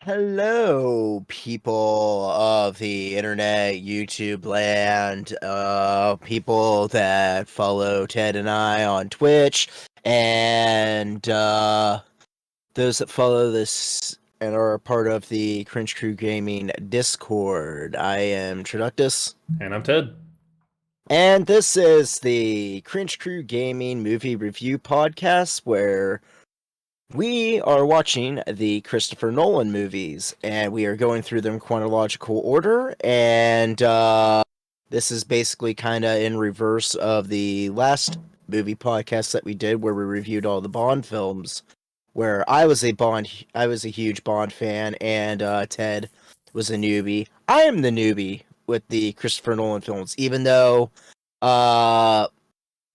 Hello, people of the internet, YouTube land, people that follow Ted and I on Twitch, and those that follow this and are a part of the Cringe Crew Gaming Discord. I am Traductus. And I'm Ted. And this is the Cringe Crew Gaming Movie Review Podcast, where we are watching the Christopher Nolan movies, and we are going through them in chronological order, and this is basically kind of in reverse of the last movie podcast that we did, where we reviewed all the Bond films, where I was a huge Bond fan, and Ted was a newbie. I am the newbie with the Christopher Nolan films, even though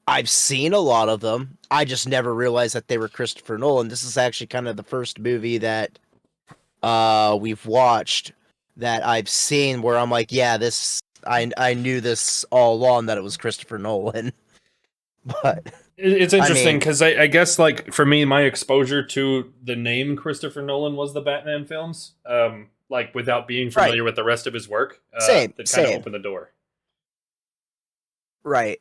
I've seen a lot of them. I just never realized that they were Christopher Nolan. This is actually kind of the first movie that we've watched that I've seen where I'm like, yeah, this I knew this all along that it was Christopher Nolan. But It's interesting because I guess, like, for me, my exposure to the name Christopher Nolan was the Batman films. Like, without being familiar with the rest of his work, Same. that kind of opened the door. Right.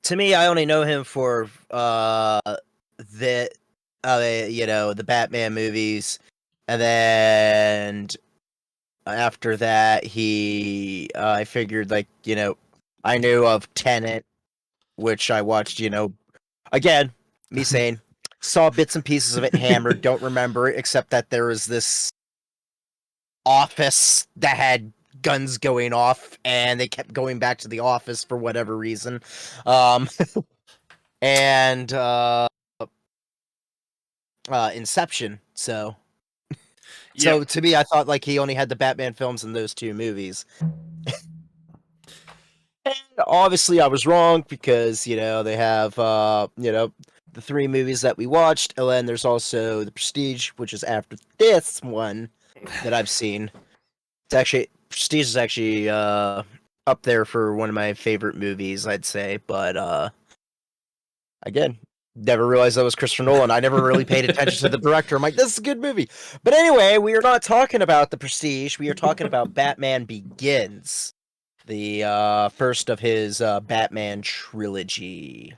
To me, I only know him for the the Batman movies, and then after that, I figured, like, I knew of Tenet, which I watched, again, me saying, saw bits and pieces of it, hammered, don't remember, except that there was this office that had guns going off, and they kept going back to the office for whatever reason. And Inception, so to me, I thought, like, he only had the Batman films in those two movies. And obviously I was wrong, because they have the three movies that we watched, and then there's also The Prestige, which is after this one that I've seen. Prestige is actually up there for one of my favorite movies, I'd say, but again, never realized that was Christopher Nolan. I never really paid attention to the director. I'm like, this is a good movie. But anyway, we are not talking about The Prestige. We are talking about Batman Begins, the first of his Batman trilogy.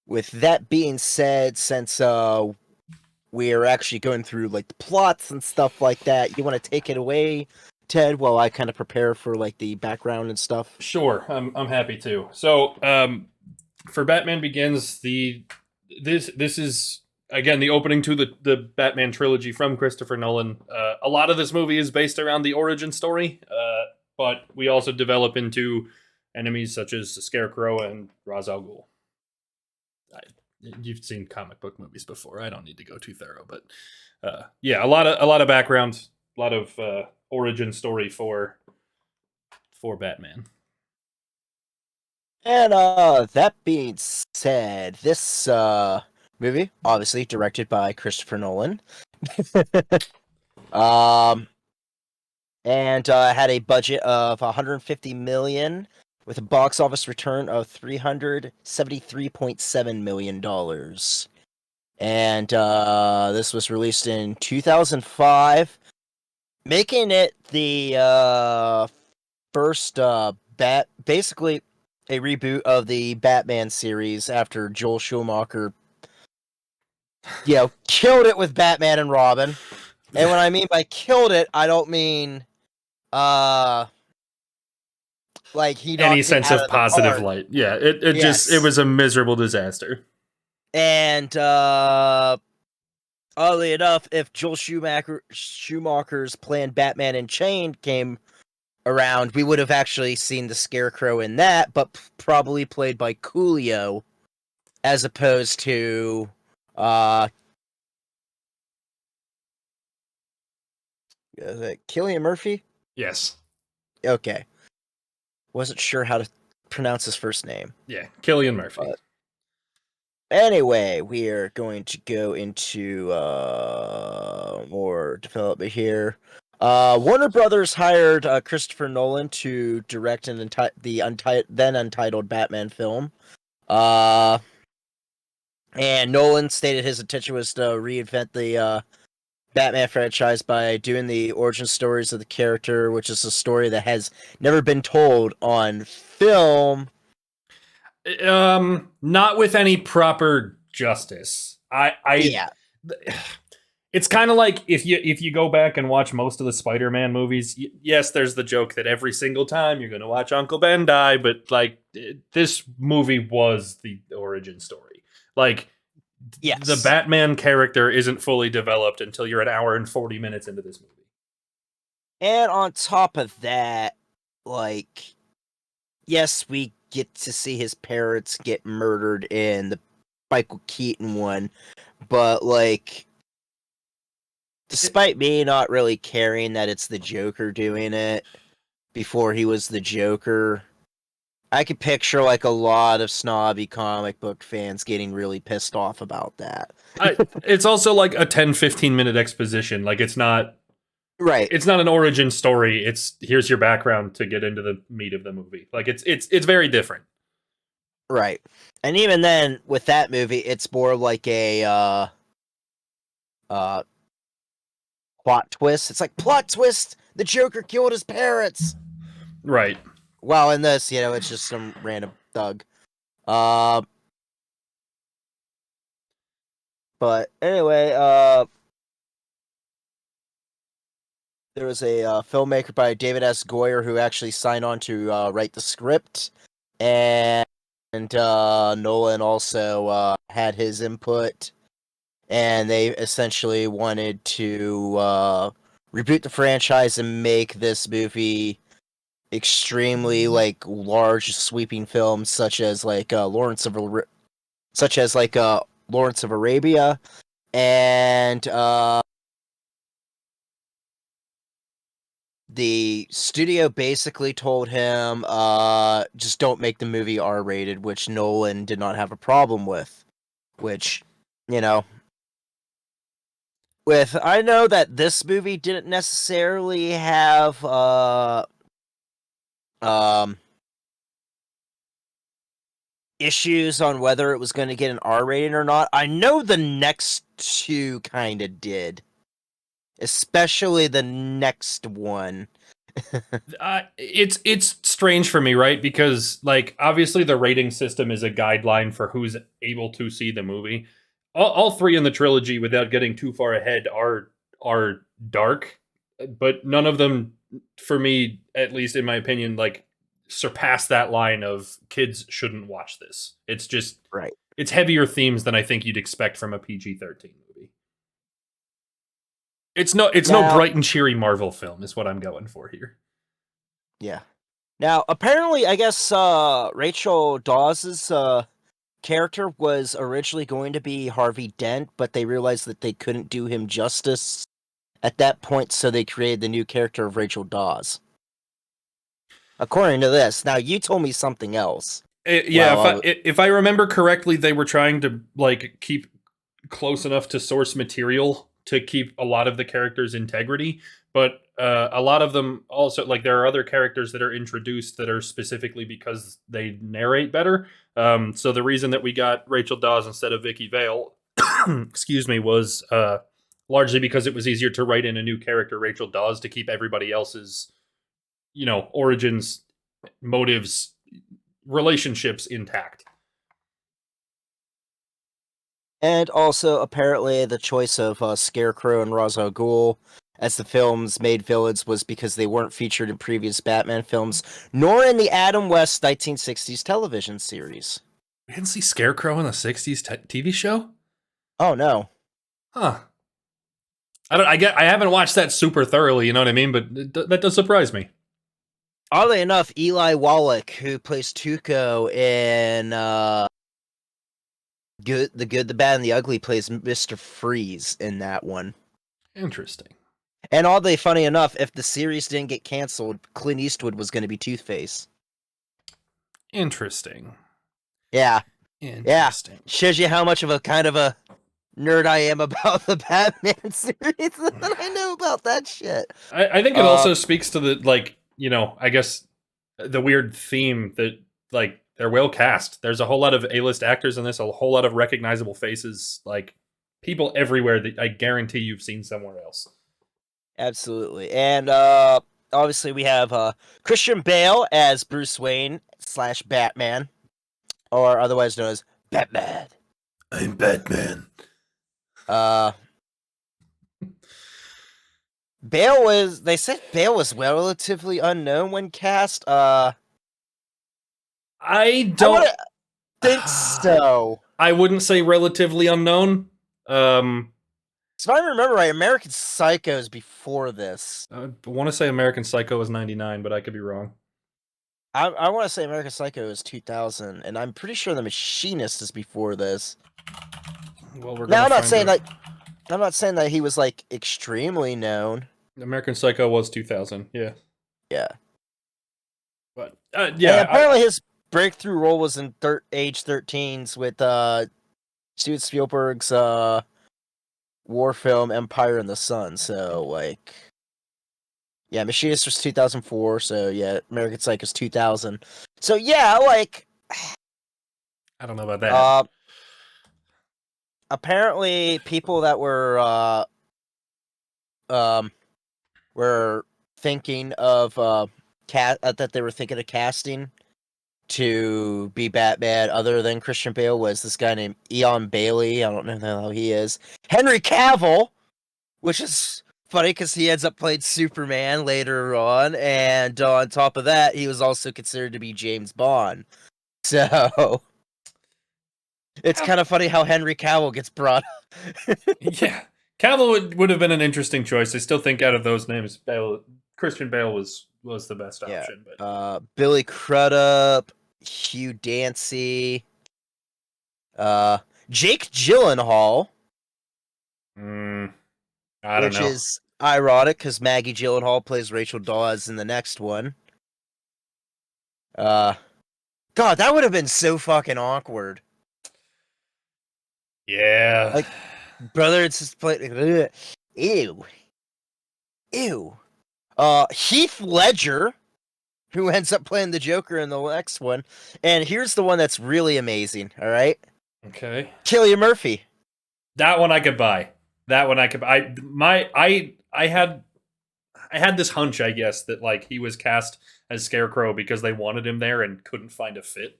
With that being said, since we are actually going through, like, the plots and stuff like that, you want to take it away, Ted, while I kind of prepare for, like, the background and stuff? Sure, I'm happy to. So, for Batman Begins, this is again the opening to the Batman trilogy from Christopher Nolan. A lot of this movie is based around the origin story, but we also develop into enemies such as the Scarecrow and Ra's al Ghul. You've seen comic book movies before. I don't need to go too thorough, but yeah, a lot of background, a lot of origin story for Batman. And that being said, this movie, obviously directed by Christopher Nolan, and had a budget of $150 million, with a box office return of $373.7 million. And this was released in 2005, making it the first basically a reboot of the Batman series after Joel Schumacher, killed it with Batman and Robin. And when I mean by killed it, I don't mean like he any sense of positive light. Yeah, it just was a miserable disaster. And oddly enough, if Joel Schumacher's planned Batman Unchained came around, we would have actually seen the Scarecrow in that, but probably played by Coolio, as opposed to is it Cillian Murphy? Yes. Okay. Wasn't sure how to pronounce his first name. Yeah, Cillian Murphy. Anyway, we are going to go into more development here. Warner Brothers hired Christopher Nolan to direct the then untitled Batman film. And Nolan stated his intention was to reinvent the Batman franchise by doing the origin stories of the character, which is a story that has never been told on film. Not with any proper justice. Yeah. It's kind of like if you go back and watch most of the Spider-Man movies. Yes, there's the joke that every single time you're going to watch Uncle Ben die, but like this movie was the origin story. Like Yes. the Batman character isn't fully developed until you're an hour and 40 minutes into this movie. And on top of that, like, yes, we get to see his parents get murdered in the Michael Keaton one, but like, despite me not really caring that it's the Joker doing it before he was the Joker, I could picture like a lot of snobby comic book fans getting really pissed off about that. It's also like a 10-15 minute exposition. Like it's not Right. It's not an origin story. It's here's your background to get into the meat of the movie. Like it's very different. Right. And even then, with that movie, it's more like a plot twist. It's like, plot twist! The Joker killed his parents! Right. Well, in this, it's just some random thug. But anyway, there was a filmmaker by David S. Goyer who actually signed on to write the script, and Nolan also had his input, and they essentially wanted to reboot the franchise and make this movie extremely like large, sweeping films, such as Lawrence of Arabia, and the studio basically told him, just don't make the movie R-rated, which Nolan did not have a problem with. Which, I know that this movie didn't necessarily have, issues on whether it was going to get an R rating or not. I know the next two kind of did. Especially the next one. It's strange for me, right? Because like obviously the rating system is a guideline for who's able to see the movie. All three in the trilogy, without getting too far ahead, are dark, but none of them, for me, at least in my opinion, like surpass that line of kids shouldn't watch this. It's just Right. It's heavier themes than I think you'd expect from a PG-13 movie. It's no bright and cheery Marvel film is what I'm going for here. Yeah. Now, apparently, I guess Rachel Dawes' character was originally going to be Harvey Dent, but they realized that they couldn't do him justice at that point, so they created the new character of Rachel Dawes. According to this. Now, you told me something else. If I remember correctly, they were trying to like keep close enough to source material to keep a lot of the characters' integrity, but a lot of them also, like, there are other characters that are introduced that are specifically because they narrate better. So the reason that we got Rachel Dawes instead of Vicky Vale, excuse me, was largely because it was easier to write in a new character, Rachel Dawes, to keep everybody else's, origins, motives, relationships intact. And also, apparently, the choice of Scarecrow and Ra's al Ghul as the film's main villains was because they weren't featured in previous Batman films, nor in the Adam West 1960s television series. We didn't see Scarecrow in the 60s TV show? Oh, no. Huh. I haven't watched that super thoroughly, you know what I mean? But that does surprise me. Oddly enough, Eli Wallach, who plays Tuco in The Good, the Bad, and the Ugly, plays Mr. Freeze in that one. Interesting. And oddly, funny enough, if the series didn't get canceled, Clint Eastwood was going to be Two-Face. Interesting. Yeah. Interesting. Yeah. Shows you how much of a kind of a nerd I am about the Batman series that I know about that shit. I think it also speaks to the, like, I guess the weird theme that, like, they're well cast. There's a whole lot of A-list actors in this, a whole lot of recognizable faces, like people everywhere that I guarantee you've seen somewhere else. Absolutely. And obviously we have Christian Bale as Bruce Wayne / Batman, or otherwise known as Batman. I'm Batman. Uh they said Bale was relatively unknown when cast. I I don't wouldn't think so. I wouldn't say relatively unknown. So if I remember right, American Psycho is before this. I want to say American Psycho was 99, but I could be wrong. I want to say American Psycho is 2000, and I'm pretty sure The Machinist is before this. Well, we're Now gonna find out. I'm not saying that he was like extremely known. American Psycho was 2000. Yeah, Yeah. but And yeah, apparently his breakthrough role was in age 13s with Steven Spielberg's war film Empire in the Sun. So like, yeah, Machinist was 2004. So yeah, American Psycho is 2000. So yeah, like, I don't know about that. Apparently people that um were thinking of that they were thinking of casting to be Batman other than Christian Bale was this guy named Eon Bailey. I don't know how he is. Henry Cavill, which is funny because he ends up playing Superman later on, and on top of that, he was also considered to be James Bond. So it's kind of funny how Henry Cavill gets brought up. Yeah, Cavill would have been an interesting choice. I still think out of those names, Christian Bale was the best Yeah. option. But Billy Crudup, Hugh Dancy, Jake Gyllenhaal, I don't which know. is ironic because Maggie Gyllenhaal plays Rachel Dawes in the next one. God, that would have been so fucking awkward. Yeah, Like, brother, it's just play. Ew, ew. Heath Ledger, who ends up playing the Joker in the next one, and here's the one that's really amazing. All right, okay. Cillian Murphy. That one I could buy. That one I could. I had this hunch, I guess, that like he was cast as Scarecrow because they wanted him there and couldn't find a fit.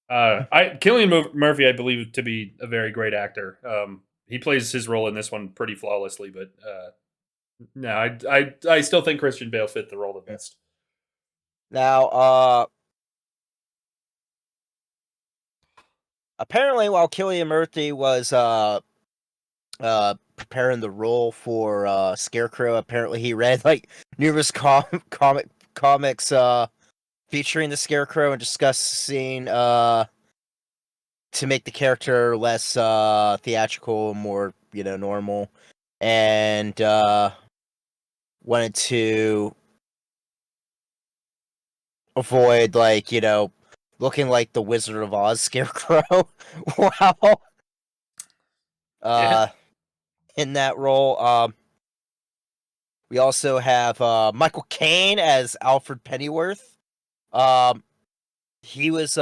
Cillian Murphy, I believe to be a very great actor. He plays his role in this one pretty flawlessly, but no, I still think Christian Bale fit the role the best. Now, apparently, while Cillian Murphy was preparing the role for Scarecrow, apparently he read like numerous comics featuring the Scarecrow and discussing to make the character less theatrical, more normal, and wanted to avoid like looking like the Wizard of Oz Scarecrow. Wow. Yeah. In that role, we also have Michael Caine as Alfred Pennyworth. He was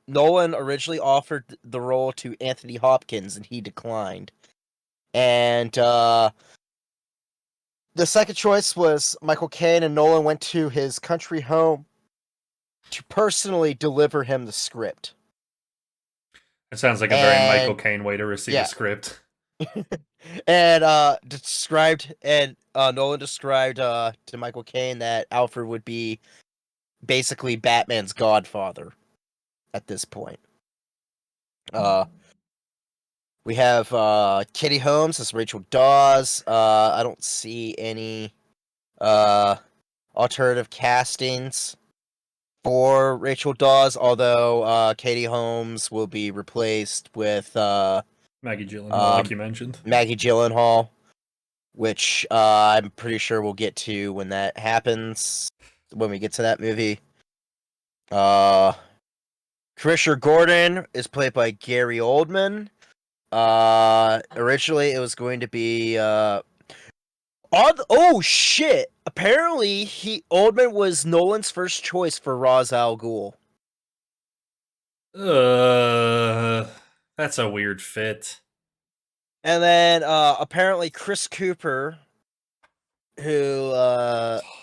Nolan originally offered the role to Anthony Hopkins, and he declined. And the second choice was Michael Caine, and Nolan went to his country home to personally deliver him the script. It sounds like a very Michael Caine way to receive a script. And Nolan described to Michael Caine that Alfred would be basically Batman's godfather at this point. We have Katie Holmes as Rachel Dawes. I don't see any alternative castings for Rachel Dawes, although Katie Holmes will be replaced with Maggie Gyllenhaal, like you mentioned. Maggie Gyllenhaal, which I'm pretty sure we'll get to when that happens, when we get to that movie. Commissioner Gordon is played by Gary Oldman. Originally it was going to be oh shit! Apparently Oldman was Nolan's first choice for Ra's al Ghul. That's a weird fit. And then apparently Chris Cooper, who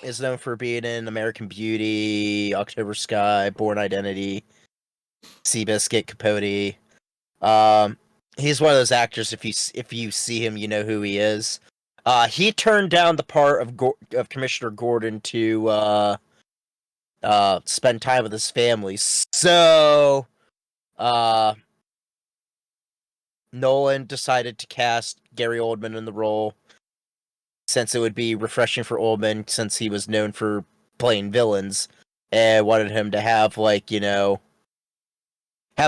is known for being in American Beauty, October Sky, Born Identity, Seabiscuit, Capote. He's one of those actors. If you see him, you know who he is. He turned down the part of Commissioner Gordon to spend time with his family. So Nolan decided to cast Gary Oldman in the role, since it would be refreshing for Oldman, since he was known for playing villains, and wanted him to have have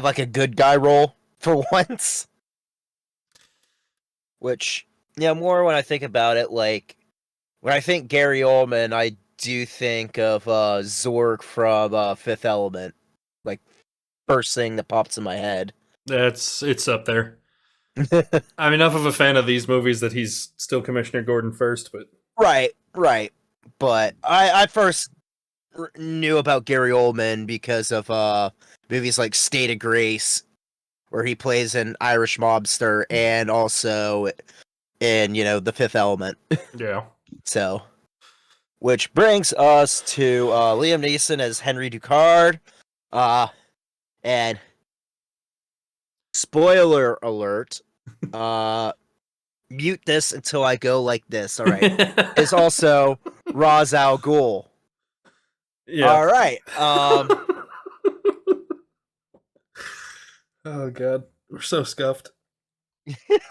like a good guy role for once. Which, more when I think about it, like when I think Gary Oldman, I do think of Zorg from Fifth Element. Like, first thing that pops in my head. It's up there. I'm enough of a fan of these movies that he's still Commissioner Gordon first, but Right. But I first knew about Gary Oldman because of movies like State of Grace, where he plays an Irish mobster, and also in The Fifth Element. yeah. So, which brings us to Liam Neeson as Henry Ducard, and spoiler alert, mute this until I go like this. All right, is also Ra's al Ghul. Yeah. All right. Oh god, we're so scuffed.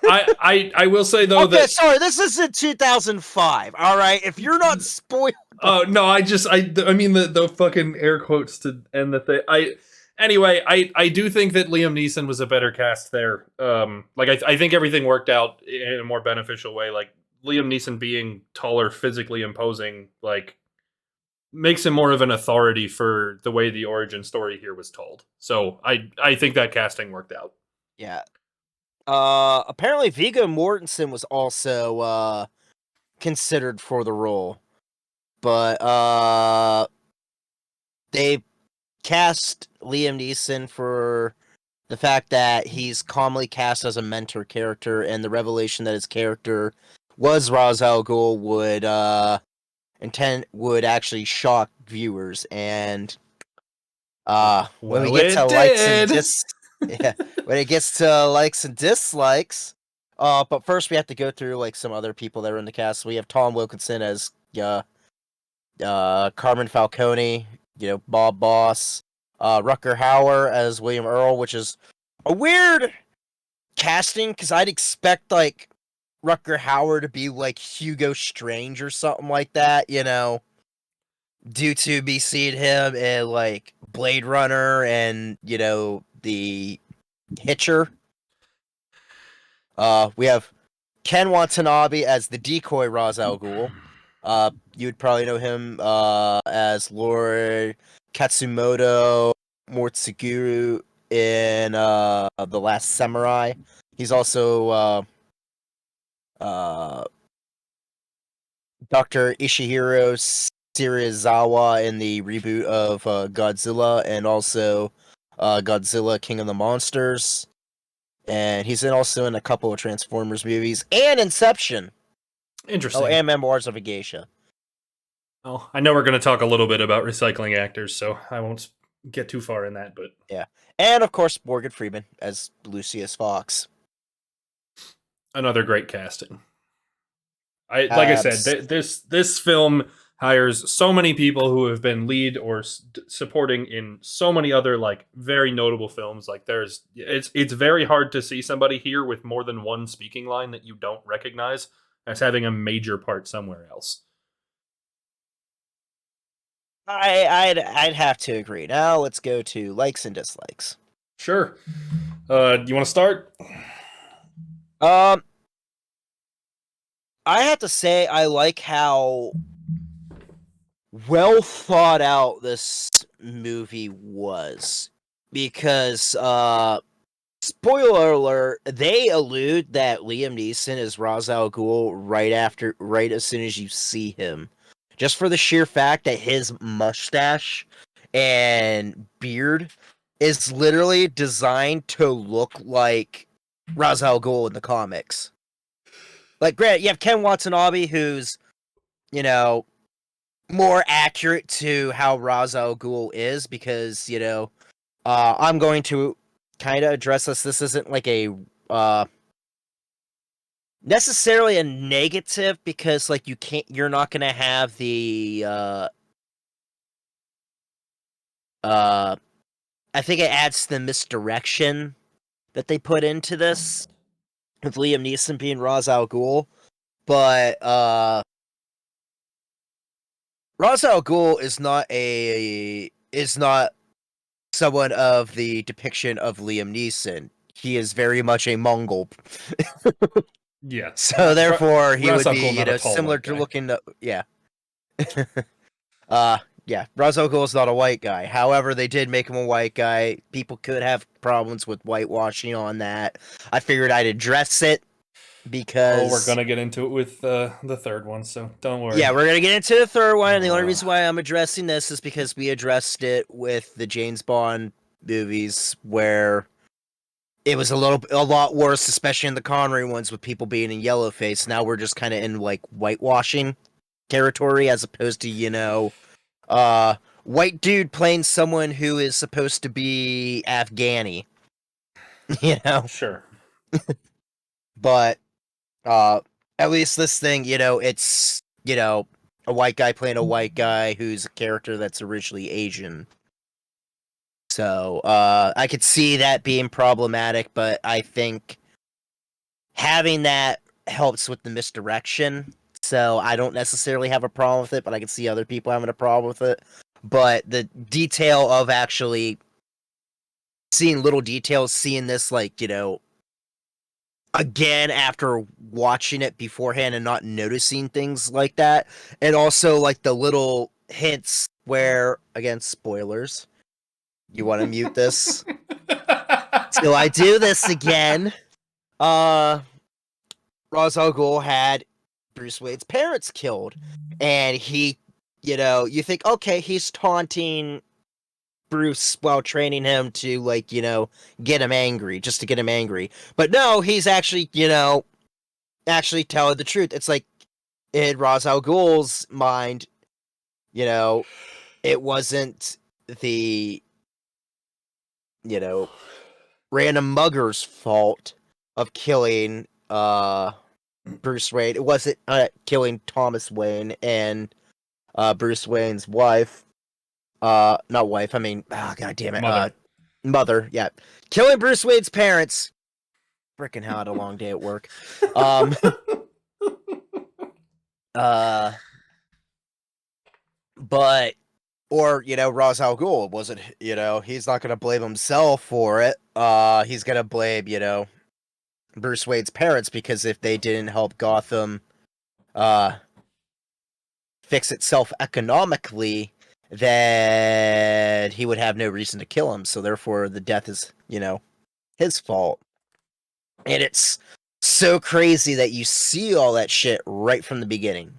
I will say though that sorry, this is in 2005. All right, if you're not spoiled. Oh no, I mean the fucking air quotes to end the thing. I do think that Liam Neeson was a better cast there. I think everything worked out in a more beneficial way. Like Liam Neeson being taller, physically imposing, like makes him more of an authority for the way the origin story here was told. So I think that casting worked out. Yeah. Apparently Viggo Mortensen was also considered for the role, but they cast Liam Neeson for the fact that he's commonly cast as a mentor character, and the revelation that his character was Ra's al Ghul would actually shock viewers. And when we Well, get it to likes and did. when it gets to likes and dislikes, but first we have to go through like some other people that are in the cast. We have Tom Wilkinson as Carmen Falcone, Bob Boss, Rucker Hauer as William Earl, which is a weird casting because I'd expect like Rucker Hauer to be like Hugo Strange or something like that, due to be seeing him in like Blade Runner and the Hitcher. We have Ken Watanabe as the decoy Ra's al Ghul. You would probably know him as Lord Katsumoto Mortsuguru in The Last Samurai. He's also Dr. Ishihiro Serizawa in the reboot of Godzilla, and also Godzilla King of the Monsters. And he's also in a couple of Transformers movies and Inception. Interesting. Oh, and Memoirs of a Geisha. Well, I know we're going to talk a little bit about recycling actors, so I won't get too far in that. But yeah, and of course Morgan Freeman as Lucius Fox. Another great casting. Like I said, this film hires so many people who have been lead or supporting in so many other like very notable films. Like it's very hard to see somebody here with more than one speaking line that you don't recognize as having a major part somewhere else. I'd have to agree. Now let's go to likes and dislikes. Sure. Do you want to start? I have to say I like how well thought out this movie was, because spoiler alert, they allude that Liam Neeson is Ra's al Ghul right as soon as you see him. Just for the sheer fact that his mustache and beard is literally designed to look like Ra's al Ghul in the comics. Like, Grant, you have Ken Watanabe, who's, you know, more accurate to how Ra's al Ghul is, because, you know, I'm going to kind of address this. This isn't like a necessarily a negative, because like you're not gonna have the I think it adds to the misdirection that they put into this with Liam Neeson being Ra's al Ghul, but Ra's al Ghul is not someone of the depiction of Liam Neeson. He is very much a Mongol. Yeah. So therefore, he Ra's would al be, Ghul, not a tall similar white to guy. looking. Yeah. Yeah. Ra's al Ghul is not a white guy. However, they did make him a white guy. People could have problems with whitewashing on that. I figured I'd address it Oh, we're because gonna get into it with the third one, so don't worry. yeah, we're gonna get into the third one. And the only reason why I'm addressing this is because we addressed it with the James Bond movies, where it was a lot worse, especially in the Connery ones with people being in yellowface. Now we're just kind of in like whitewashing territory, as opposed to, white dude playing someone who is supposed to be Afghani, you know. Sure. But at least this thing, it's a white guy playing a white guy who's a character that's originally Asian. So I could see that being problematic, but I think having that helps with the misdirection. So I don't necessarily have a problem with it, but I can see other people having a problem with it. But the detail of actually seeing little details, seeing this, like, again after watching it beforehand and not noticing things like that, and also like the little hints where, again, spoilers. You want to mute this? Till I do this again. Ra's al Ghul had Bruce Wayne's parents killed, and he, you think, okay, he's taunting Bruce while training him to, like, get him angry, just to get him angry. But no, he's actually, actually telling the truth. It's like, in Ra's al Ghul's mind, it wasn't the, random mugger's fault of killing Bruce Wayne. It wasn't killing Thomas Wayne and Bruce Wayne's wife. Not wife. I mean, god damn it. Mother. Mother. Yeah, killing Bruce Wayne's parents. Freaking hell, I had a long day at work. But, or, Ra's al Ghul wasn't, he's not gonna blame himself for it. He's gonna blame, Bruce Wayne's parents, because if they didn't help Gotham fix itself economically, then he would have no reason to kill him. So therefore the death is, his fault. And it's so crazy that you see all that shit right from the beginning.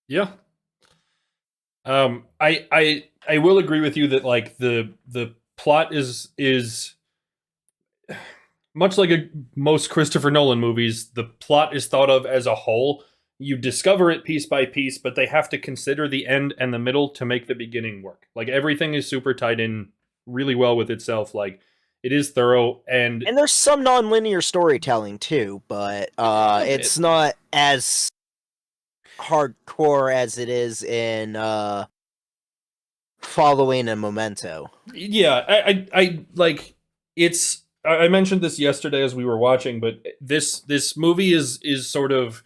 Yeah. I will agree with you that, like, the plot is much like most Christopher Nolan movies. The plot is thought of as a whole. You discover it piece by piece, but they have to consider the end and the middle to make the beginning work. Like, everything is super tied in really well with itself. Like, it is thorough, and there's some non-linear storytelling too, but it's not as hardcore as it is in Following and Memento. Yeah, I like, it's. I mentioned this yesterday as we were watching, but this movie is sort of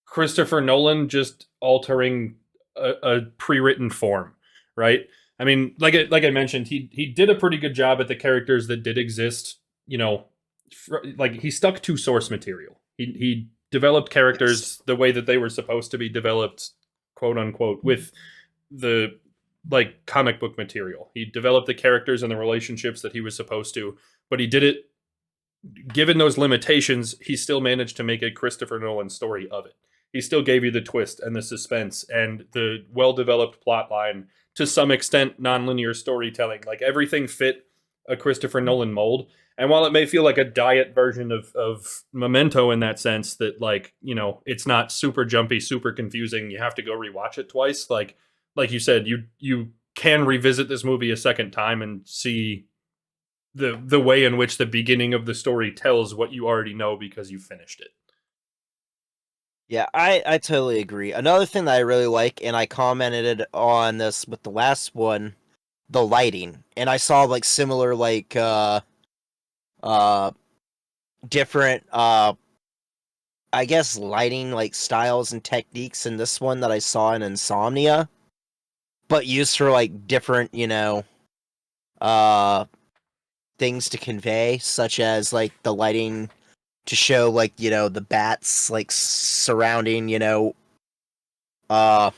Christopher Nolan just altering a pre-written form, right? I mean, like I mentioned, he did a pretty good job at the characters that did exist. Like, he stuck to source material. He developed characters the way that they were supposed to be developed, quote unquote, with the, like, comic book material. He developed the characters and the relationships that he was supposed to, but he did it, given those limitations, he still managed to make a Christopher Nolan story of it. he still gave you the twist and the suspense and the well developed plot line, to some extent nonlinear storytelling. Like everything fit a Christopher Nolan mold. And while it may feel like a diet version of Memento in that sense, that like, it's not super jumpy, super confusing, you have to go rewatch it twice. Like you said, you can revisit this movie a second time and see the way in which the beginning of the story tells what you already know because you finished it. Yeah, I totally agree. Another thing that I really like, and I commented on this with the last one, the lighting. And I saw like similar like uh different I guess lighting like styles and techniques in this one that I saw in Insomnia, but used for like different, uh things to convey, such as like the lighting to show like, the bats like surrounding, uh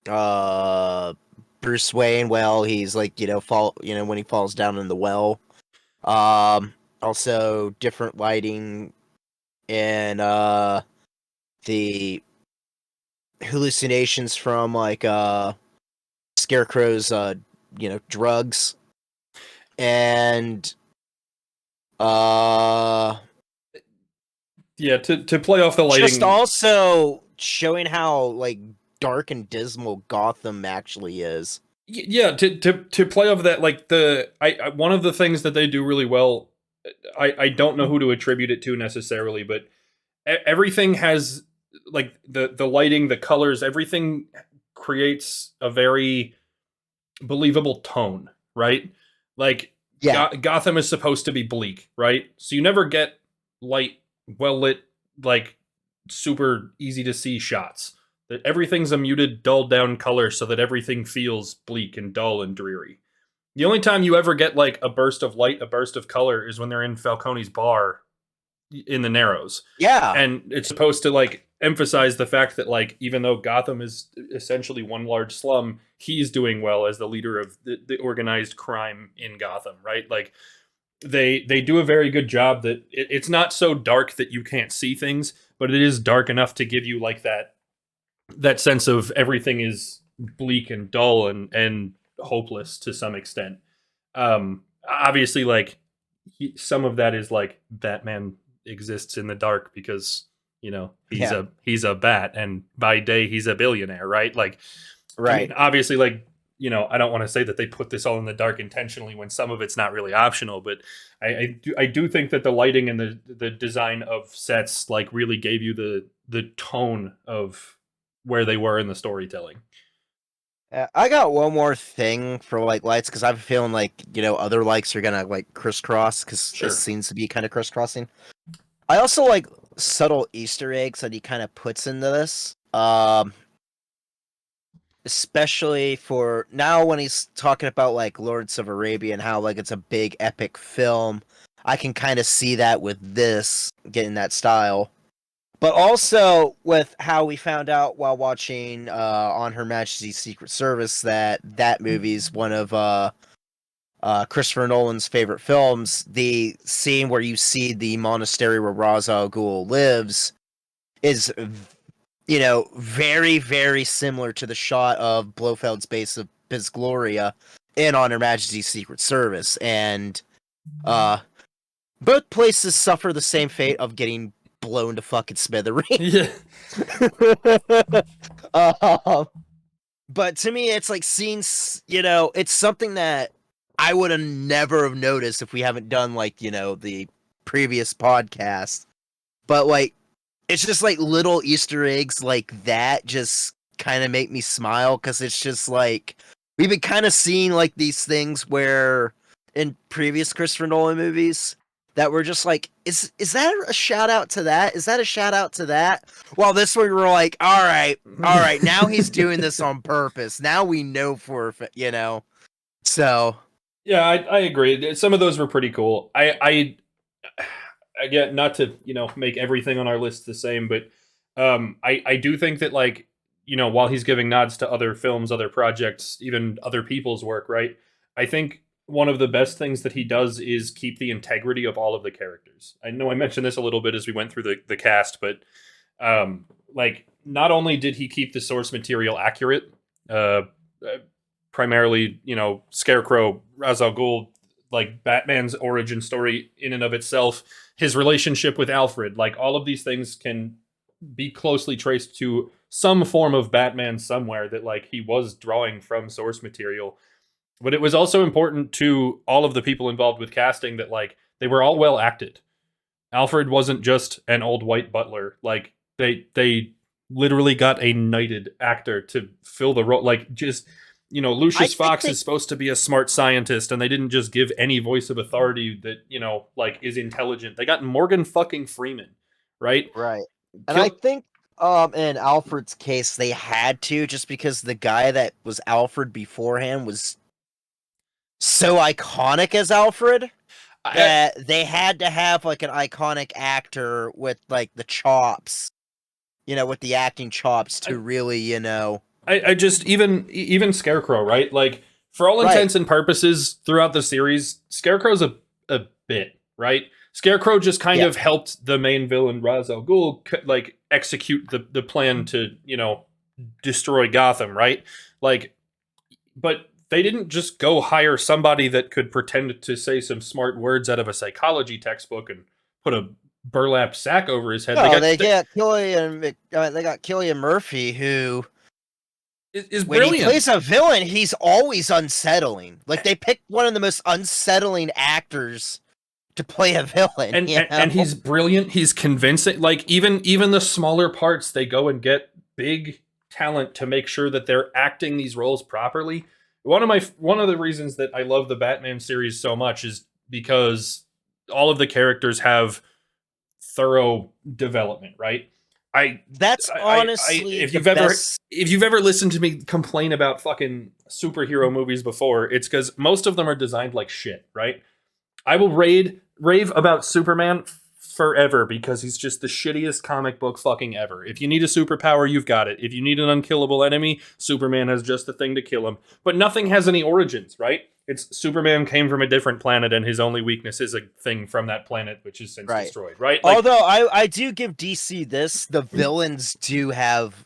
uh Bruce Wayne while he's like, when he falls down in the well. Also different lighting and the hallucinations from like Scarecrow's drugs and uh Yeah, to play off the just lighting. also showing how like dark and dismal Gotham actually is. Yeah, to play off that, like one of the things that they do really well, I don't know who to attribute it to necessarily, but everything has like the lighting, the colors, everything creates a very believable tone, right? Like Yeah, Gotham is supposed to be bleak, right? So you never get light, well lit, like super easy to see shots. That everything's a muted, dulled down color so that everything feels bleak and dull and dreary. The only time you ever get like a burst of light, a burst of color, is when they're in Falcone's bar in the Narrows. yeah, And it's supposed to like emphasize the fact that like even though Gotham is essentially one large slum, he's doing well as the leader of the organized crime in Gotham, right? Like they do a very good job that it's not so dark that you can't see things, but it is dark enough to give you like that sense of everything is bleak and dull and hopeless to some extent. Obviously, like some of that is like Batman exists in the dark because he's yeah, a bat, and by day he's a billionaire, right? Like, I right. mean, obviously, like I don't want to say that they put this all in the dark intentionally when some of it's not really optional, but I do think that the lighting and the design of sets like really gave you the tone of where they were in the storytelling. I got one more thing for like lights because I have a feeling like other lights are gonna like crisscross because this Sure. seems to be kind of crisscrossing. I also like subtle Easter eggs that he kind of puts into this. Especially for now when he's talking about like Lawrence of Arabia and how like it's a big epic film. I can kind of see that with this getting that style. But also with how we found out while watching On Her Majesty's Secret Service that that movie's one of Christopher Nolan's favorite films. The scene where you see the monastery where Ra's al Ghul lives is, very, very similar to the shot of Blofeld's base of Gloria in On Her Majesty's Secret Service. And uh, both places suffer the same fate of getting blown to fucking smithereens. Yeah. um, but to me, it's like scenes, it's something that I would have never have noticed if we haven't done like, the previous podcast. But like, it's just like little Easter eggs like that just kind of make me smile because it's just like we've been kind of seeing like these things where in previous Christopher Nolan movies that were just like, is that a shout out to that? Is that a shout out to that? Well, this one we're like, all right, now he's doing this on purpose. Now we know for So Yeah, I agree. Some of those were pretty cool. Again, not to make everything on our list the same, but I do think that like while he's giving nods to other films, other projects, even other people's work, right? I think one of the best things that he does is keep the integrity of all of the characters. I know I mentioned this a little bit as we went through the cast, but like not only did he keep the source material accurate, uh, primarily, Scarecrow, Ra's al Ghul, like Batman's origin story in and of itself, his relationship with Alfred, like all of these things can be closely traced to some form of Batman somewhere that like he was drawing from source material. But it was also important to all of the people involved with casting that like they were all well acted. Alfred wasn't just an old white butler. Like they literally got a knighted actor to fill the role. Like just I Lucius think Fox they is supposed to be a smart scientist, and they didn't just give any voice of authority that like is intelligent. They got Morgan fucking Freeman, right? right, and I Kill. think in Alfred's case they had to, just because the guy that was Alfred beforehand was so iconic as Alfred that they had to have like an iconic actor with like the chops, with the acting chops to really, I just even Scarecrow, right? Like for all right. intents and purposes throughout the series, Scarecrow's a bit, right? Scarecrow just kind Yeah. of helped the main villain Ra's al Ghul like execute the plan to destroy Gotham, right? Like, but they didn't just go hire somebody that could pretend to say some smart words out of a psychology textbook and put a burlap sack over his head. No, they got Cillian Murphy, who Is when he brilliant. plays a villain, he's always unsettling. Like they picked one of the most unsettling actors to play a villain, And he's brilliant. He's convincing. Like even the smaller parts, they go and get big talent to make sure that they're acting these roles properly. One of the reasons that I love the Batman series so much is because all of the characters have thorough development, right? That's honestly if the you've ever best. listened to me complain about fucking superhero movies before, it's because most of them are designed like shit, right? I will rave about Superman forever because he's just the shittiest comic book fucking ever. If you need a superpower, you've got it. If you need an unkillable enemy, Superman has just the thing to kill him. But nothing has any origins, right? It's Superman came from a different planet and his only weakness is a thing from that planet which is since Right. destroyed, right? Like, Although I do give DC this, the villains do have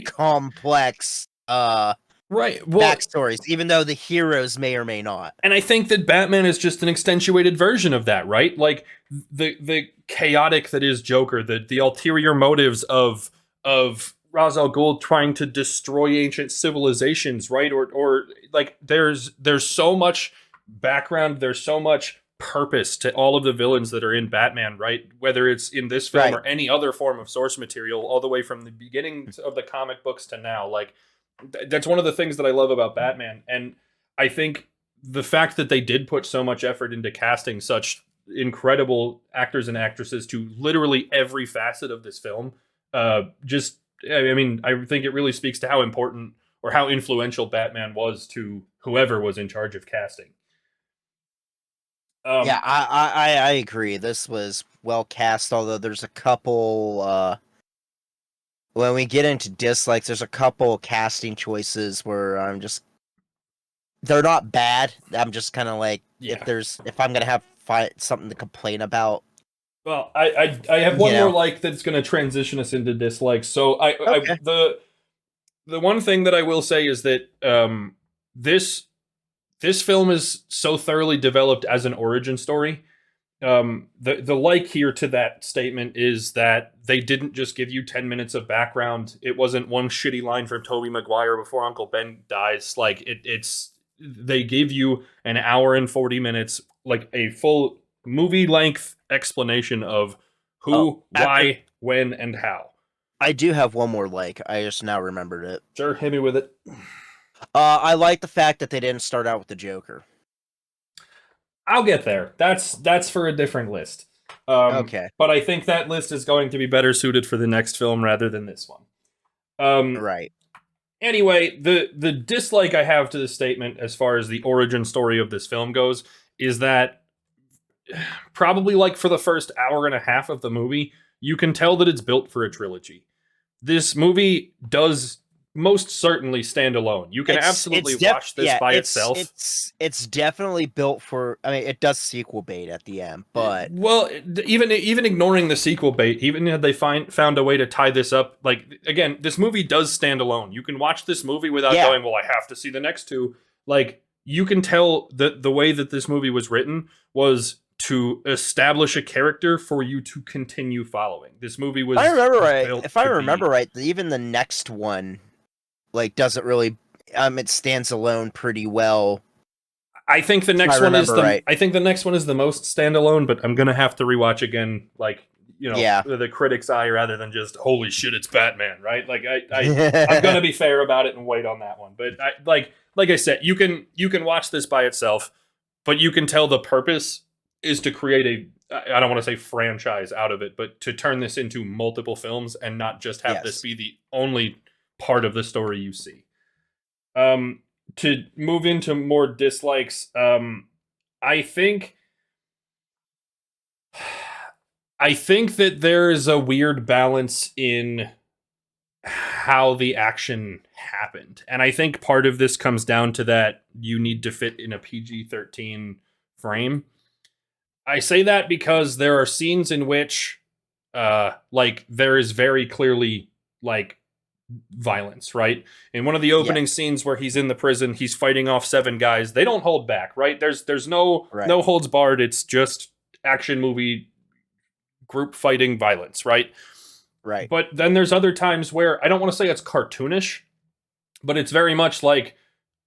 complex right. Well, backstories, even though the heroes may or may not. and I think that Batman is just an extenuated version of that, right? Like the chaotic that is Joker, the ulterior motives of Ra's al Ghul trying to destroy ancient civilizations, right? Or like there's so much background, there's so much purpose to all of the villains that are in Batman, right? Whether it's in this film Right. or any other form of source material, all the way from the beginning of the comic books to now, like that's one of the things that I love about Batman. And I think the fact that they did put so much effort into casting such incredible actors and actresses to literally every facet of this film, just, I mean, I think it really speaks to how important or how influential Batman was to whoever was in charge of casting. Yeah, I agree. This was well cast, although there's a couple when we get into dislikes, there's a couple casting choices where they're not bad. I'm just kind of like, Yeah. if I'm gonna have something to complain about. Well, I have one You more know. like that's going to transition us into dislikes. So Okay. the one thing that I will say is that this film is so thoroughly developed as an origin story. The like here to that statement is that they didn't just give you 10 minutes of background. It wasn't one shitty line from Tobey Maguire before Uncle Ben dies. Like it's they gave you an hour and 40 minutes, like a full movie length explanation of who, why, when, and how. I do have one more like. I just now remembered it. Sure, hit me with it. I like the fact that they didn't start out with the Joker. I'll get there. That's for a different list. Okay. But I think that list is going to be better suited for the next film rather than this one. Right. Anyway, the dislike I have to this statement as far as the origin story of this film goes is that probably like for the first hour and a half of the movie, you can tell that it's built for a trilogy. This movie does most certainly stand alone. You can absolutely watch this by itself. It's definitely built for. I mean, it does sequel bait at the end, but Well, even ignoring the sequel bait, even had they found a way to tie this up, like again, this movie does stand alone. You can watch this movie without yeah, going, "Well, I have to see the next two." Like you can tell that the way that this movie was written was to establish a character for you to continue following. This movie was if I remember right, built if I to remember be. right, even the next one like doesn't really. It stands alone pretty well. I think the If I next one is remember right. the most standalone, but I'm gonna have to rewatch again, like Yeah. with a critic's eye rather than just holy shit, it's Batman, right? Like I'm gonna be fair about it and wait on that one. But like I said, you can watch this by itself, but you can tell the purpose is to create I don't want to say franchise out of it, but to turn this into multiple films and not just have this Yes. be the only part of the story you see. Um, to move into more dislikes, I think I think that there is a weird balance in how the action happened. And I think part of this comes down to that you need to fit in a PG-13 frame. I say that because there are scenes in which like there is very clearly like violence, right? In one of the Yeah. opening scenes where he's in the prison, he's fighting off 7 guys. They don't hold back, right? There's Right. no holds barred. It's just action movie group fighting violence, right? Right. But then there's other times where I don't want to say it's cartoonish, but it's very much like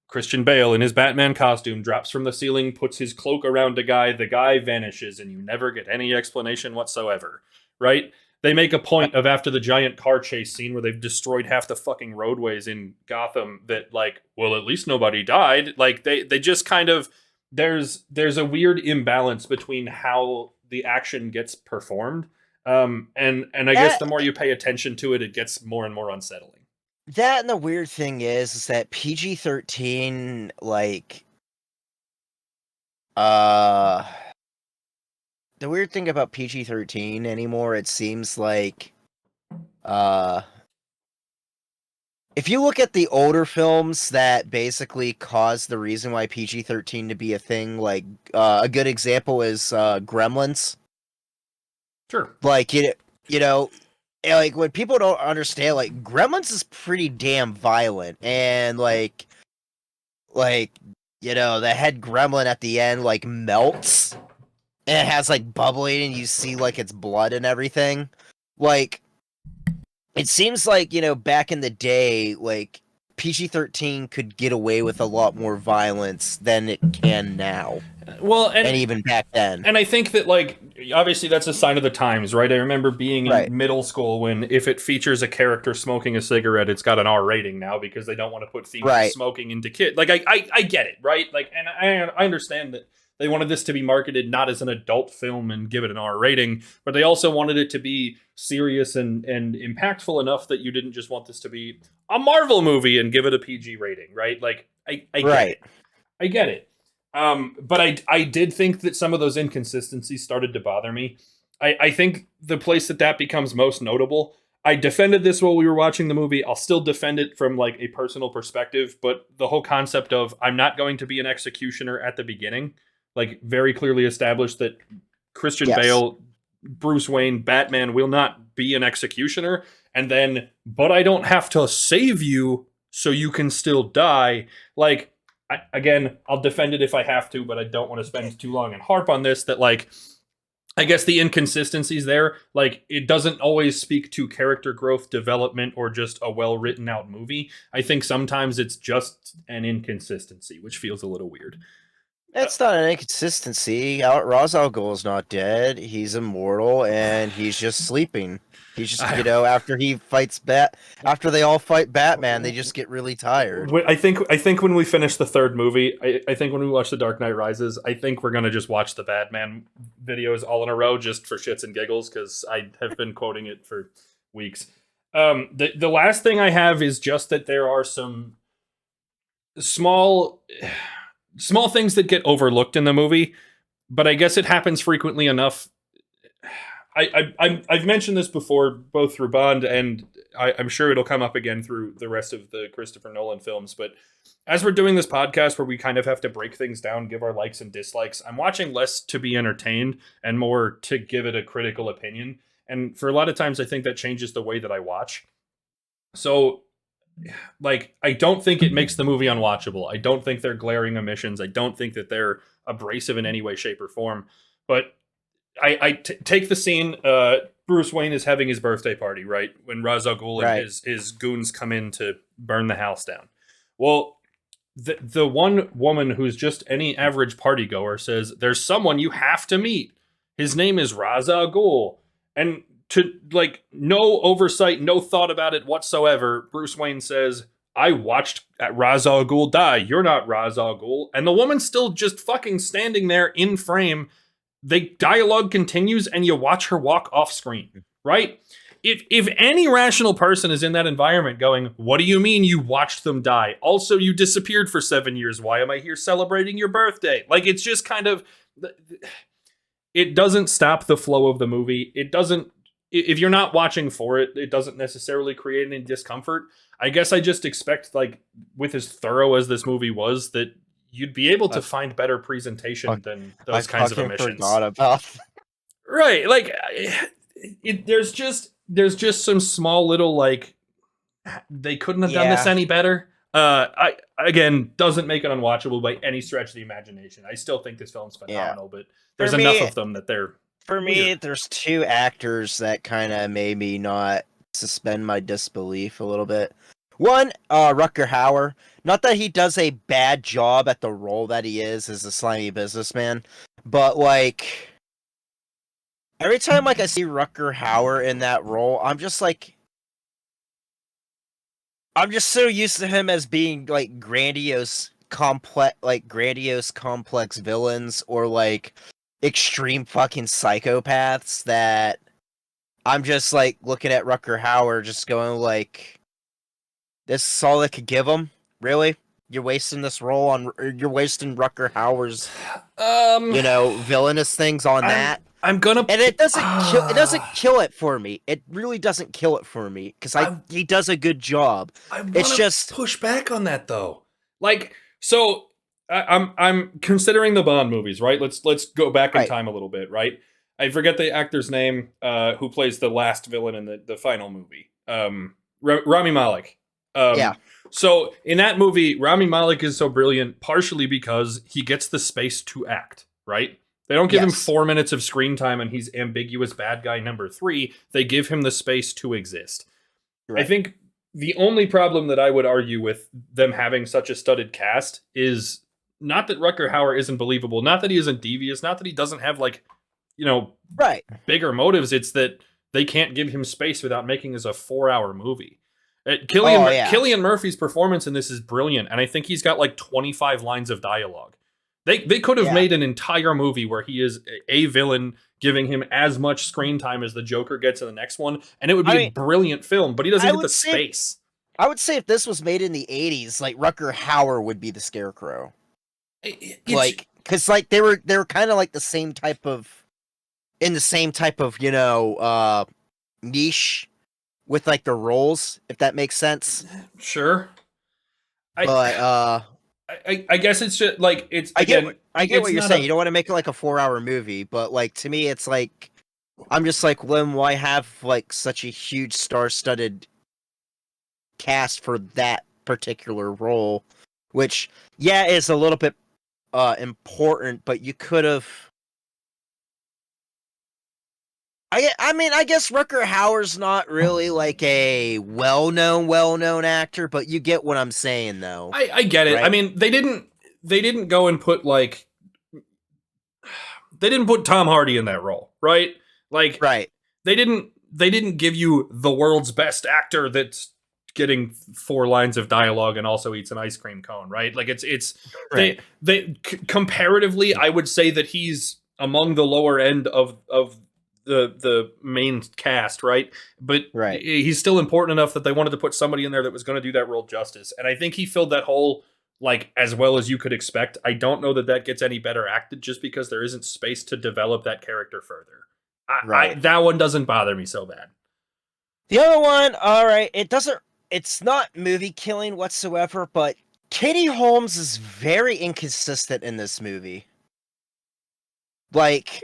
Christian Bale in his Batman costume drops from the ceiling, puts his cloak around a guy, the guy vanishes, and you never get any explanation whatsoever, right? They make a point of after the giant car chase scene where they've destroyed half the fucking roadways in Gotham that like, well, at least nobody died. Like they just kind of there's a weird imbalance between how the action gets performed. And I guess That the more you pay attention to it, it gets more and more unsettling. that and the weird thing is that PG-13 like uh the weird thing about PG-13 anymore, it seems like uh if you look at the older films that basically caused the reason why PG-13 to be a thing, like a good example is Gremlins. Sure. Like you know, like when people don't understand, like Gremlins is pretty damn violent, and like the head gremlin at the end like melts, and it has like bubbling, and you see like its blood and everything. Like it seems like back in the day, like PG-13 could get away with a lot more violence than it can now, Well, and even back then. and I think that like obviously that's a sign of the times, right? I remember being Right, in middle school when if it features a character smoking a cigarette, it's got an R rating now because they don't want to put themes of right, smoking into kids. Like I get it, right? Like and I understand that they wanted this to be marketed not as an adult film and give it an R rating, but they also wanted it to be serious and impactful enough that you didn't just want this to be a Marvel movie and give it a PG rating, right? Like I get right. it. I get it. But I did think that some of those inconsistencies started to bother me. I think the place that becomes most notable. I defended this while we were watching the movie. I'll still defend it from like a personal perspective, but the whole concept of I'm not going to be an executioner at the beginning, like very clearly established that Christian Yes. Bale, Bruce Wayne, Batman will not be an executioner, and then but I don't have to save you so you can still die. Like again, I'll defend it if I have to, but I don't want to spend too long and harp on this. That like, I guess the inconsistencies there, like it doesn't always speak to character growth, development, or just a well written out movie. I think sometimes it's just an inconsistency, which feels a little weird. It's not an inconsistency. Ra's al Ghul's not dead. He's immortal, and he's just sleeping. He's just, after he fights after they all fight Batman, they just get really tired. I think when we finish the third movie, I think when we watch The Dark Knight Rises, I think we're gonna just watch the Batman videos all in a row just for shits and giggles because I have been quoting it for weeks. The last thing I have is just that there are some small things that get overlooked in the movie, but I guess it happens frequently enough. I've mentioned this before, both through Bond and I'm sure it'll come up again through the rest of the Christopher Nolan films. But as we're doing this podcast where we kind of have to break things down, give our likes and dislikes, I'm watching less to be entertained and more to give it a critical opinion. And for a lot of times, I think that changes the way that I watch. So, like, I don't think it makes the movie unwatchable. I don't think they're glaring omissions. I don't think that they're abrasive in any way, shape, or form. But take the scene. Bruce Wayne is having his birthday party, right? When Ra's al Ghul and his goons come in to burn the house down. Well, the one woman who's just any average party goer says, "There's someone you have to meet. His name is Ra's al Ghul." And to, like, no oversight, no thought about it whatsoever, Bruce Wayne says, "I watched Ra's al Ghul die. You're not Ra's al Ghul." And the woman's still just fucking standing there in frame. The dialogue continues and you watch her walk off screen, right? If any rational person is in that environment going, "What do you mean you watched them die? Also, you disappeared for 7 years. Why am I here celebrating your birthday?" Like, it's just kind of, it doesn't stop the flow of the movie. It doesn't, if you're not watching for it, it doesn't necessarily create any discomfort. I guess I just expect, like, with as thorough as this movie was, that you'd be able to find better presentation than those kinds of omissions. Forgot about. Right, like, there's just some small little, like, they couldn't have done this any better. I again, doesn't make it unwatchable by any stretch of the imagination. I still think this film's phenomenal, but there's enough of them that they're for me. There's two actors that kind of made me not suspend my disbelief a little bit. One, Rutger Hauer. Not that he does a bad job at the role that he is as a slimy businessman, but, like, every time, like, I see Rutger Hauer in that role, I'm just so used to him as being, like, grandiose, complex villains, or, like, extreme fucking psychopaths, that I'm just, like, looking at Rutger Hauer just going, like, this is all they could give him? Really? You're wasting this role on, you're wasting Rutger Hauer's, villainous things on that? I'm gonna, and it doesn't kill it for me. It really doesn't kill it for me, because he does a good job. It's just push back on that, though. Like, so I'm considering the Bond movies, right? Let's go back in time a little bit, right? I forget the actor's name, who plays the last villain in the final movie. Rami Malek. So in that movie, Rami Malek is so brilliant, partially because he gets the space to act, right? They don't give him 4 minutes of screen time and he's ambiguous bad guy number 3. They give him the space to exist. Right. I think the only problem that I would argue with them having such a studded cast is not that Rutger Hauer isn't believable, not that he isn't devious, not that he doesn't have, like, bigger motives. It's that they can't give him space without making this a 4-hour movie. Cillian Murphy's performance in this is brilliant, and I think he's got like 25 lines of dialogue. They could have made an entire movie where he is a villain, giving him as much screen time as the Joker gets in the next one, and it would be a brilliant film, but he doesn't get the space. I would say if this was made in the 80s, like, Rutger Hauer would be the Scarecrow. Because they were kind of like the same type of niche with, like, the roles, if that makes sense. Sure. I guess it's just, like, it's, I get what you're saying. You don't want to make it like a 4-hour movie, but, like, to me, it's like, I'm just like, Lim, why have, like, such a huge star-studded cast for that particular role? Which, is a little bit important, but you could have. I guess Rutger Hauer's not really, like, a well-known actor, but you get what I'm saying, though. I get it. Right? I mean, they didn't go and put, like, they didn't put Tom Hardy in that role, right? Like, they didn't give you the world's best actor that's getting 4 lines of dialogue and also eats an ice cream cone, right? Like, it's right. they comparatively, I would say that he's among the lower end of the main cast, right? But he's still important enough that they wanted to put somebody in there that was going to do that role justice. And I think he filled that hole, like, as well as you could expect. I don't know that gets any better acted just because there isn't space to develop that character further. That one doesn't bother me so bad. The other one, all right, it's not movie killing whatsoever, but Katie Holmes is very inconsistent in this movie. Like,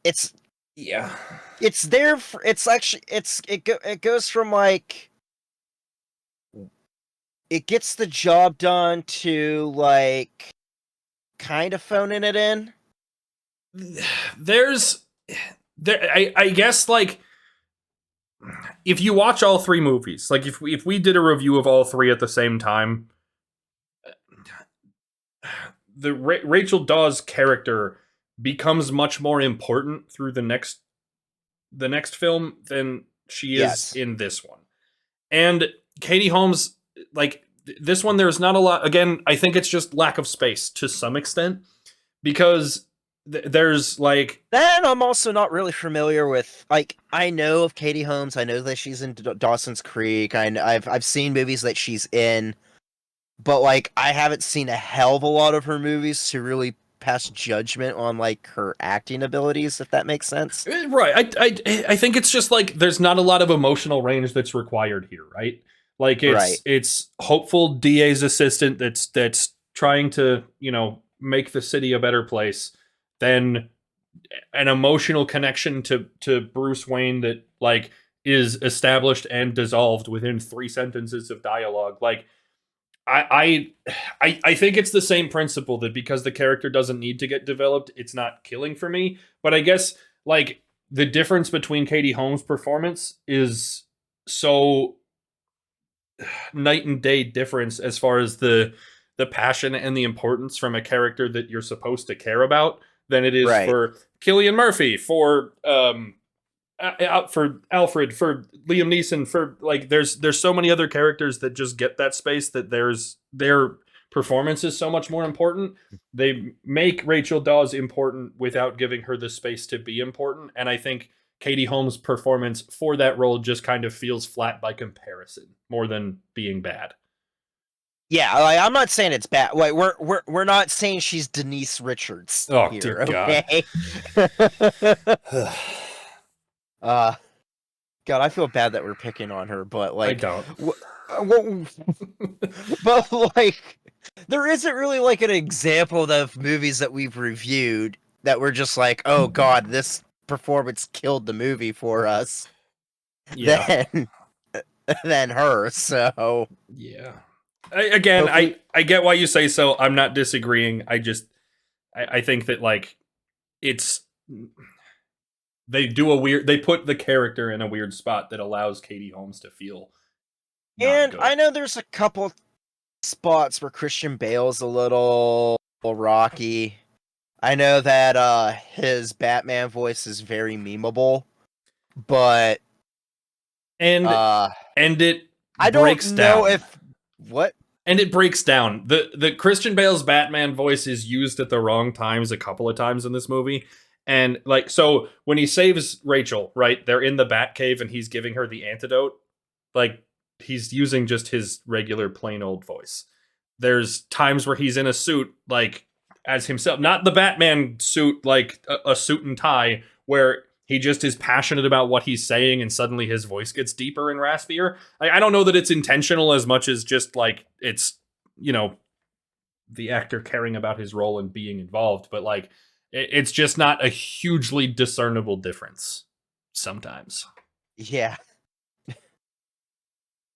it's Yeah. it's there for, it's actually it goes from like it gets the job done to like kind of phoning it in. There's there I guess like if you watch all three movies, like if we did a review of all three at the same time, the Rachel Dawes character becomes much more important through the next film than she is Yes. in this one. And Katie Holmes, like this one, there's not a lot. Again, I think it's just lack of space to some extent because there's like Then I'm also not really familiar with like I know of Katie Holmes. I know that she's in Dawson's Creek. I've seen movies that she's in, but like I haven't seen a hell of a lot of her movies to really pass judgment on like her acting abilities, if that makes sense. right. I think it's just like there's not a lot of emotional range that's required here, right? Like Right. it's hopeful DA's assistant that's trying to make the city a better place. Then an emotional connection to Bruce Wayne that like is established and dissolved within 3 sentences of dialogue. Like I think it's the same principle that because the character doesn't need to get developed, it's not killing for me. But I guess like the difference between Katie Holmes' performance is so night and day difference as far as the passion and the importance from a character that you're supposed to care about than it is Right. for Cillian Murphy, for Alfred, for Liam Neeson, for like there's so many other characters that just get that space that their performance is so much more important. They make Rachel Dawes important without giving her the space to be important, and I think Katie Holmes' performance for that role just kind of feels flat by comparison, more than being bad. Yeah, like, I'm not saying it's bad. Like we're not saying she's Denise Richards Oh dear here, God. okay? uh God, I feel bad that we're picking on her, but I like, don't. w- but like, there isn't really like an example of movies that we've reviewed that we're just like, oh God, this performance killed the movie for us. Yeah. Than than her. So Yeah. Again, hopefully, I get why you say so. I'm not disagreeing. I think that like it's they put the character in a weird spot that allows Katie Holmes to feel not and good. I know there's a couple spots where Christian Bale's a little rocky. I know that his Batman voice is very memeable, but And uh and it I don't breaks know down. if what. And it breaks down. The Christian Bale's Batman voice is used at the wrong times a couple of times in this movie. And like so when he saves Rachel, right? They're in the Batcave and he's giving her the antidote. Like he's using just his regular plain old voice. There's times where he's in a suit like as himself, not the Batman suit like a suit and tie where he just is passionate about what he's saying and suddenly his voice gets deeper and raspier. I don't know that it's intentional as much as just like it's you know the actor caring about his role and being involved, but like it's just not a hugely discernible difference sometimes. Yeah,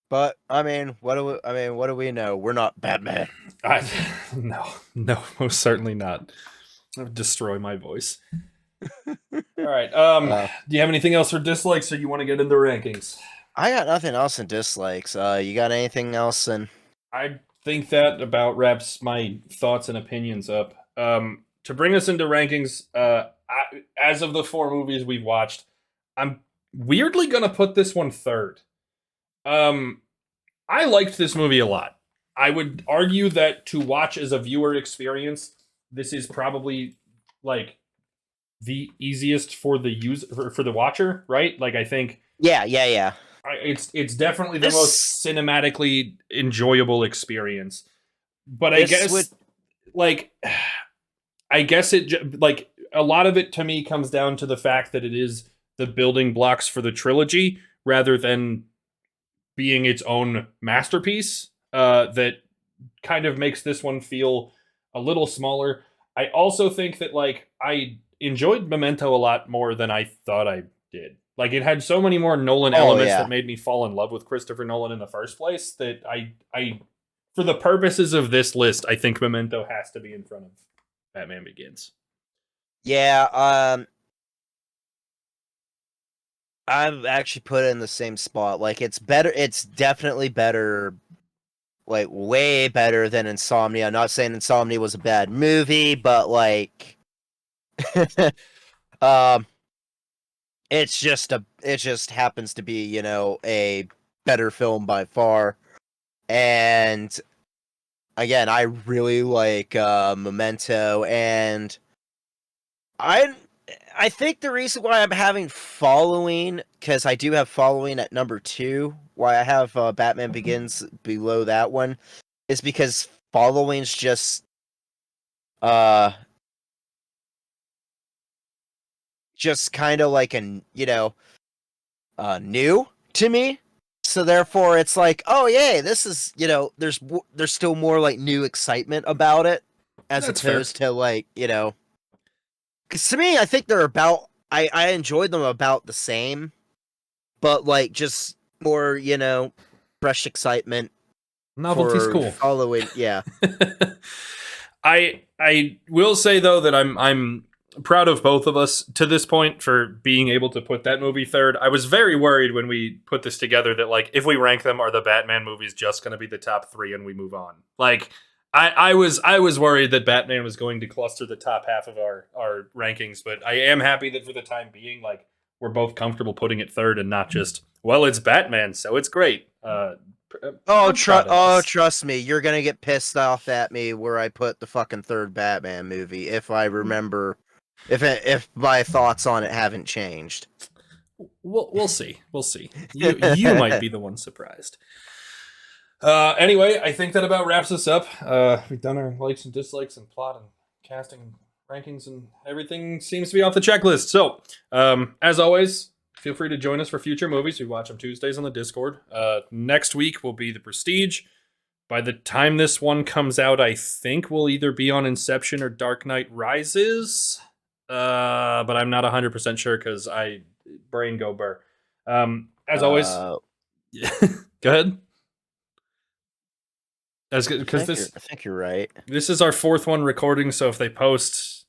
but what do we know? We're not Batman. I no, most certainly not. I would destroy my voice. All right. Uh, Do you have anything else for dislikes, or you want to get into rankings? I got nothing else in dislikes. You got anything else in? I think that about wraps my thoughts and opinions up. To bring us into rankings, as of the four movies we've watched, I'm weirdly gonna put this one third. Um, I liked this movie a lot. I would argue that to watch as a viewer experience, this is probably like the easiest for the for the watcher, right? Like I think Yeah. it's definitely the This most cinematically enjoyable experience. But I this would guess like I guess like a lot of it to me comes down to the fact that it is the building blocks for the trilogy, rather than being its own masterpiece. That kind of makes this one feel a little smaller. I also think that like I enjoyed Memento a lot more than I thought I did. Like it had so many more Nolan Oh elements that yeah. made me fall in love with Christopher Nolan in the first place that I for the purposes of this list, I think Memento has to be in front of Batman Begins. Yeah, I've actually put it in the same spot. Like it's better, it's definitely better, like way better than Insomnia. I'm not saying Insomnia was a bad movie, but like um it just happens to be, a better film by far. And again, I really like Memento, and I I think the reason why I'm having Following, because I do have Following at number 2, why I have Batman Begins below that one, is because Following's uh just kind of like new to me. So therefore, it's like, oh yay, this is, there's still more like new excitement about it, as That's fair. opposed to like, because to me, I think they're about. I enjoyed them about the same, but like just more, fresh excitement Novelty's for cool. following. Yeah, I will say though that I'm proud of both of us to this point for being able to put that movie third. I was very worried when we put this together that like if we rank them, are the Batman movies just going to be the top 3 and we move on? Like I was worried that Batman was going to cluster the top half of our rankings, but I am happy that for the time being, like we're both comfortable putting it third and not just well, it's Batman, so it's great. I'm proud of us. trust me, you're gonna get pissed off at me where I put the fucking third Batman movie if I remember, if my thoughts on it haven't changed. We'll see. We'll see. You might be the one surprised. Anyway, I think that about wraps us up. We've done our likes and dislikes and plot and casting and rankings, and everything seems to be off the checklist. So, as always, feel free to join us for future movies. We watch them Tuesdays on the Discord. Next week will be The Prestige. By the time this one comes out, I think we'll either be on Inception or Dark Knight Rises. But I'm not 100% sure because I brain go burr. As always, go ahead. Because I think you're right. this is our 4th one recording, so if they post,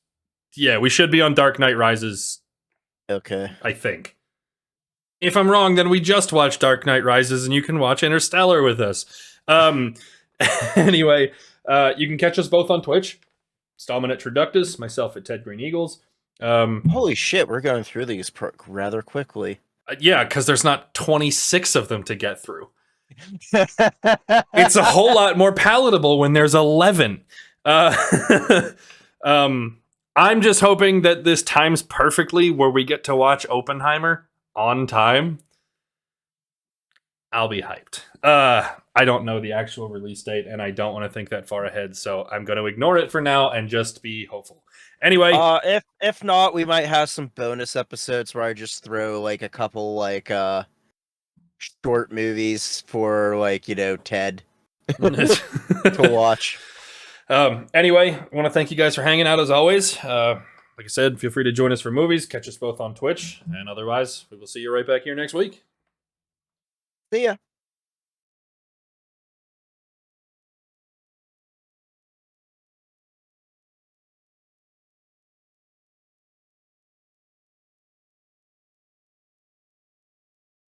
yeah, we should be on Dark Knight Rises. Okay. I think. If I'm wrong, then we just watched Dark Knight Rises, and you can watch Interstellar with us. Anyway, you can catch us both on Twitch. Stahlman at Traductus, myself at Ted Green Eagles. Holy shit, we're going through these rather quickly. Yeah, because there's not 26 of them to get through. It's a whole lot more palatable when there's 11. I'm just hoping that this times perfectly where we get to watch Oppenheimer on time. I'll be hyped. I don't know the actual release date, and I don't want to think that far ahead, so I'm going to ignore it for now and just be hopeful. Anyway, if not, we might have some bonus episodes where I just throw like a couple like short movies for like Ted to watch. Anyway, I want to thank you guys for hanging out as always. Like I said, feel free to join us for movies. Catch us both on Twitch, and otherwise, we will see you right back here next week. See ya.